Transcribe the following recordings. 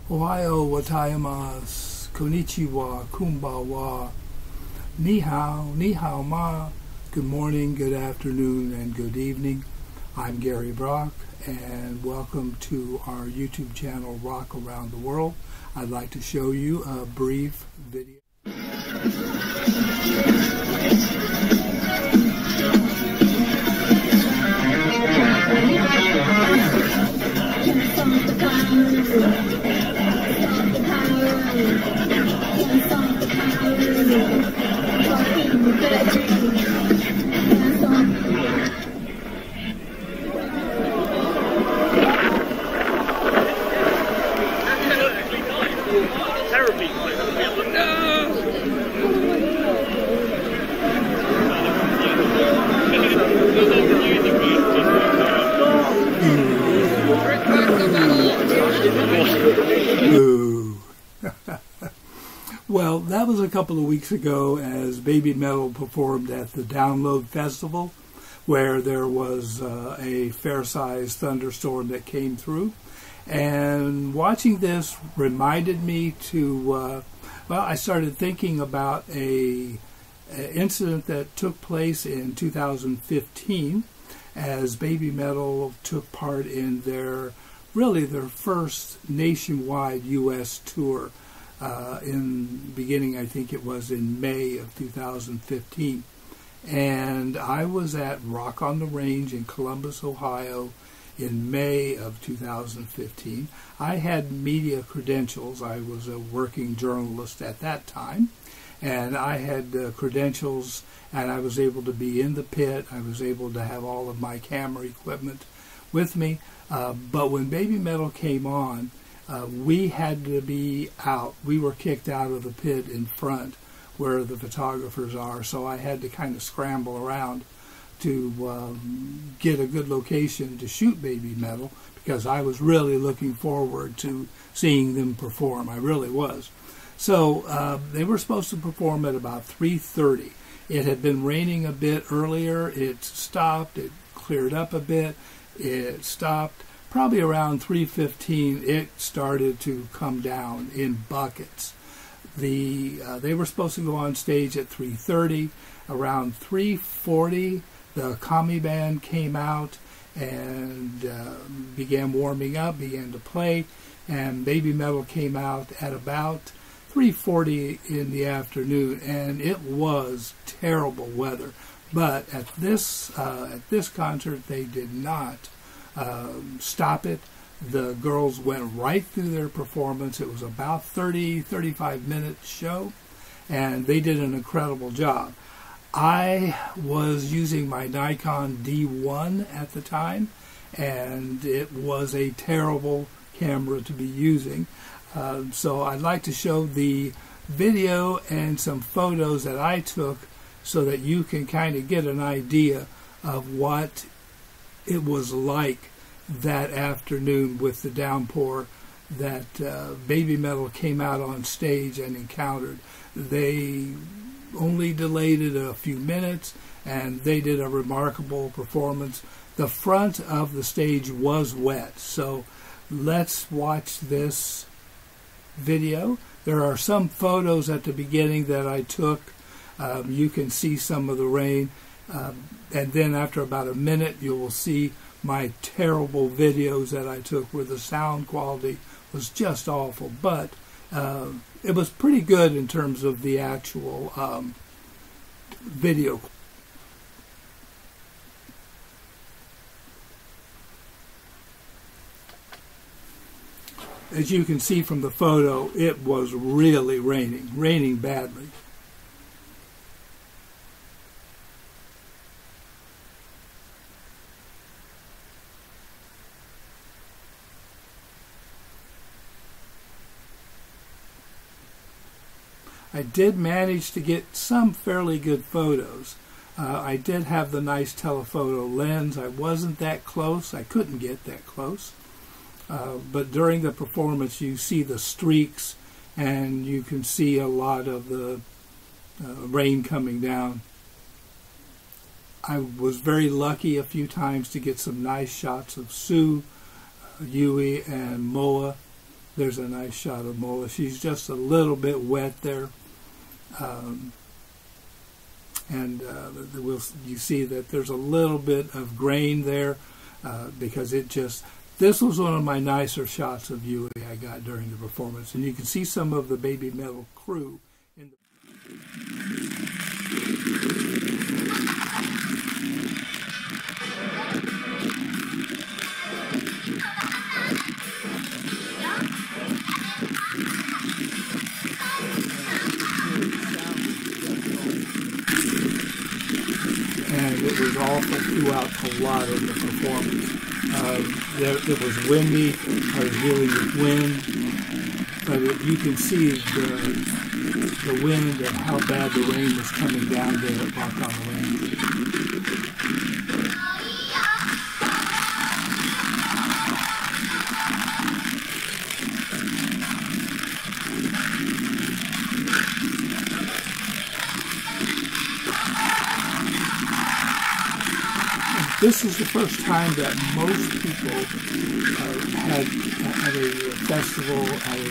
Ohayo wataimasu, konnichiwa, kumbawa, ni hao ma. Good morning, good afternoon, and good evening. I'm Gary Brock, and welcome to our YouTube channel, Rock Around the World. I'd like to show you a brief video. Well, that was a couple of weeks ago as Babymetal performed at the Download Festival, where there was a fair-sized thunderstorm that came through. And watching this reminded me to, well, I started thinking about an incident that took place in 2015 as Babymetal took part in their first nationwide U.S. tour. In beginning, I think it was in May of 2015. And I was at Rock on the Range in Columbus, Ohio in May of 2015. I had media credentials. I was a working journalist at that time. And I had credentials, and I was able to be in the pit. I was able to have all of my camera equipment with me. But when Babymetal came on, we had to be out. We were kicked out of the pit in front where the photographers are, so I had to kind of scramble around to get a good location to shoot Babymetal because I was really looking forward to seeing them perform. I really was. So they were supposed to perform at about 3:30. It had been raining a bit earlier. It stopped. It cleared up a bit. It stopped. Probably around 3:15, it started to come down in buckets. They were supposed to go on stage at 3:30. Around 3:40, the Kami band came out and began warming up, began to play, and Babymetal came out at about 3:40 in the afternoon, and it was terrible weather. But at this concert, they did not stop it. The girls went right through their performance. It was about 35 minute show, and they did an incredible job. I was using my Nikon D1 at the time, and it was a terrible camera to be using. So I'd like to show the video and some photos that I took so that you can kind of get an idea of what it was like that afternoon with the downpour that Babymetal came out on stage and encountered. They only delayed it a few minutes, and they did a remarkable performance. The front of the stage was wet, so let's watch this video. There are some photos at the beginning that I took. You can see some of the rain. And then after about a minute, you will see my terrible videos that I took where the sound quality was just awful. But it was pretty good in terms of the actual video. As you can see from the photo, it was really raining badly. I did manage to get some fairly good photos. I did have the nice telephoto lens. I wasn't that close. I couldn't get that close. But during the performance, you see the streaks, and you can see a lot of the rain coming down. I was very lucky a few times to get some nice shots of Sue, Yui, and Moa. There's a nice shot of Mola. She's just a little bit wet there. You see that there's a little bit of grain there because this was one of my nicer shots of Yui I got during the performance. And you can see some of the Babymetal crew in the and it was awful throughout a lot of the performance. It was windy. I was dealing with wind, but you can see the wind and how bad the rain was coming down there at Rock on the Range. This is the first time that most people had at a festival, at a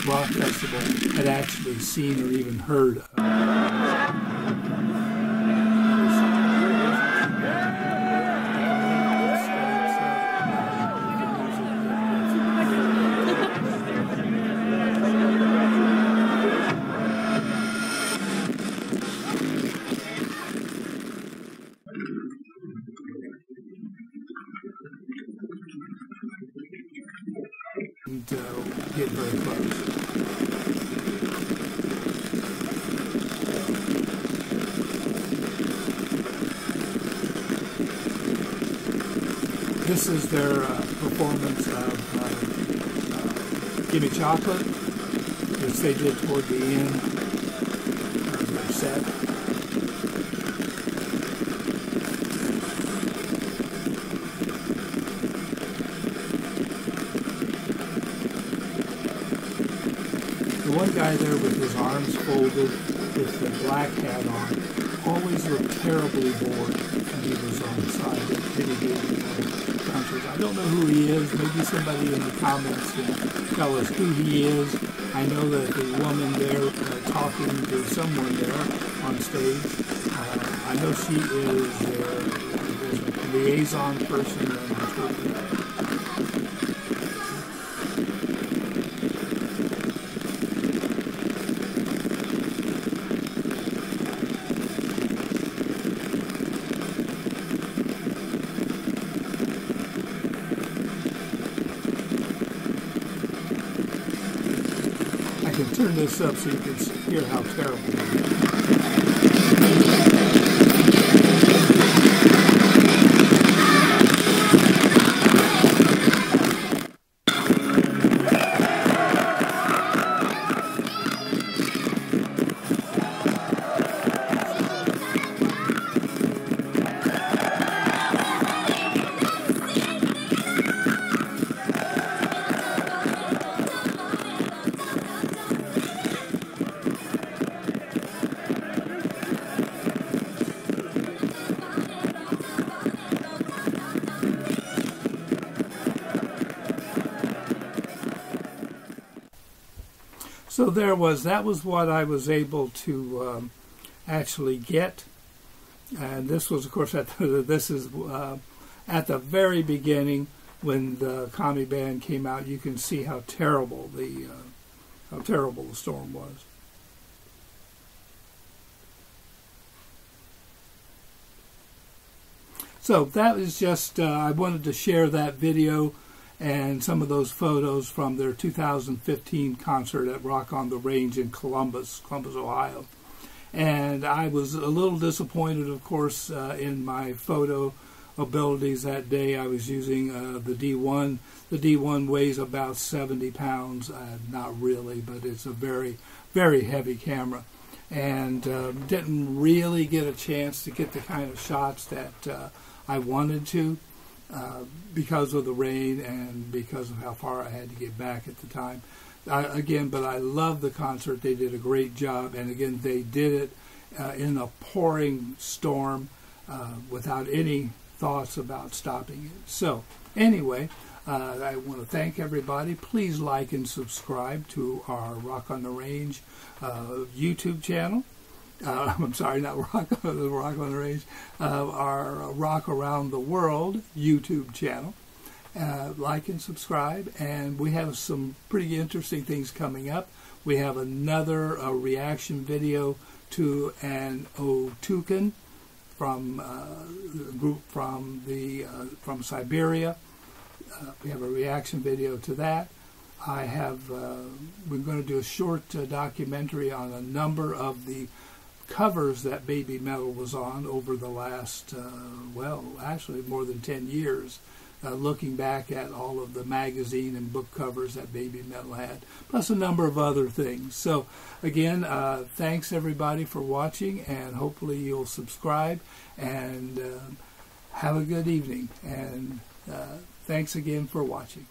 rock festival, had actually seen or even heard of. Get very close. This is their performance of Gimme Chocolate, which they did toward the end of their set. The one guy there with his arms folded, with the black hat on, always looked terribly bored when he was on the side of the concert. I don't know who he is. Maybe somebody in the comments can tell us who he is. I know that the woman there talking to someone there on stage, I know she is a liaison person on Twitter. I can turn this up so you can hear how terrible it is. So that was what I was able to actually get, and this was, of course, at the very beginning when the Kami band came out. You can see how terrible the storm was. So that is just I wanted to share that video and some of those photos from their 2015 concert at Rock on the Range in Columbus, Ohio. And I was a little disappointed, of course, in my photo abilities that day. I was using the D1. The D1 weighs about 70 pounds. Not really, but it's a very, very heavy camera. And didn't really get a chance to get the kind of shots that I wanted to. Because of the rain and because of how far I had to get back at the time. But I love the concert. They did a great job, and again, they did it in a pouring storm without any thoughts about stopping it. So, anyway, I want to thank everybody. Please like and subscribe to our Rock on the Range YouTube channel. I'm sorry, not Rock on the Range, our Rock Around the World YouTube channel. Like and subscribe, and we have some pretty interesting things coming up. We have another reaction video to an Otukan from a group from Siberia. We have a reaction video to that. We're going to do a short documentary on a number of the covers that Baby Metal was on over the last, well, actually more than 10 years, looking back at all of the magazine and book covers that Baby Metal had, plus a number of other things. So, again, thanks everybody for watching, and hopefully you'll subscribe, and have a good evening, and thanks again for watching.